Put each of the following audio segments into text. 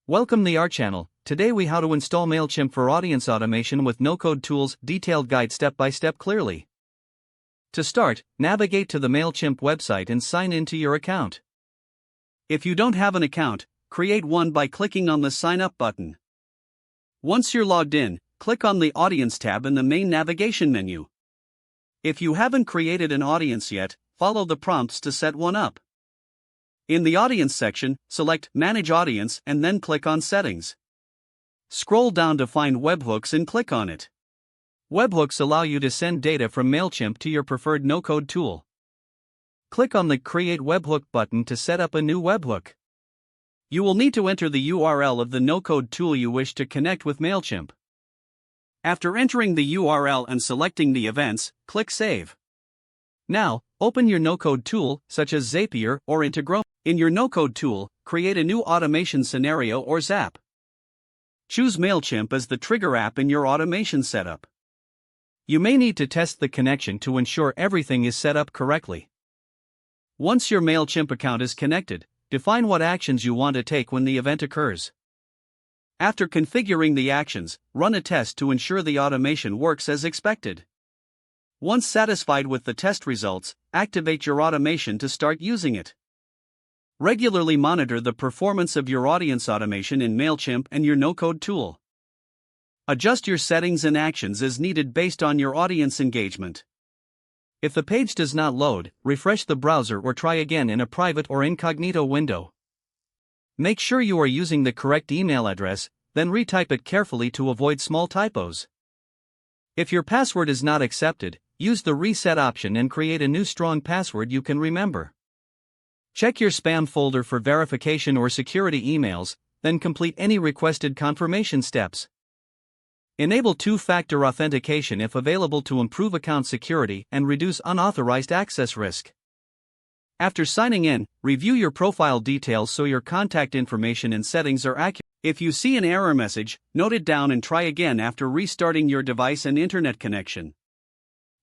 Welcome to our channel. Today we how to install Mailchimp for audience automation with no-code tools, detailed guide step by step clearly. To start, navigate to the Mailchimp website and sign into your account. If you don't have an account, create one by clicking on the sign up button. Once you're logged in, click on the audience tab in the main navigation menu. If you haven't created an audience yet, follow the prompts to set one up. In the Audience section, select Manage Audience and then click on Settings. Scroll down to find webhooks and click on it. Webhooks allow you to send data from Mailchimp to your preferred no-code tool. Click on the Create Webhook button to set up a new webhook. You will need to enter the URL of the no-code tool you wish to connect with Mailchimp. After entering the URL and selecting the events, click Save. Now, open your no-code tool, such as Zapier or Integro. In your no-code tool, create a new automation scenario or ZAP. Choose Mailchimp as the trigger app in your automation setup. You may need to test the connection to ensure everything is set up correctly. Once your Mailchimp account is connected, define what actions you want to take when the event occurs. After configuring the actions, run a test to ensure the automation works as expected. Once satisfied with the test results, activate your automation to start using it. Regularly monitor the performance of your audience automation in Mailchimp and your no-code tool. Adjust your settings and actions as needed based on your audience engagement. If the page does not load, refresh the browser or try again in a private or incognito window. Make sure you are using the correct email address, then retype it carefully to avoid small typos. If your password is not accepted, use the reset option and create a new strong password you can remember. Check your spam folder for verification or security emails, then complete any requested confirmation steps. Enable two-factor authentication if available to improve account security and reduce unauthorized access risk. After signing in, review your profile details so your contact information and settings are accurate. If you see an error message, note it down and try again after restarting your device and internet connection.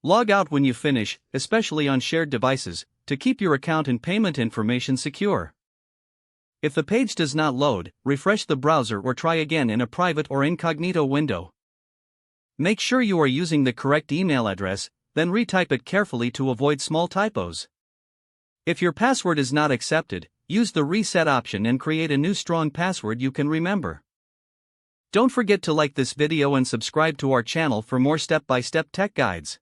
Log out when you finish, especially on shared devices, to keep your account and payment information secure. If the page does not load, refresh the browser or try again in a private or incognito window. Make sure you are using the correct email address, then retype it carefully to avoid small typos. If your password is not accepted, use the reset option and create a new strong password you can remember. Don't forget to like this video and subscribe to our channel for more step-by-step tech guides.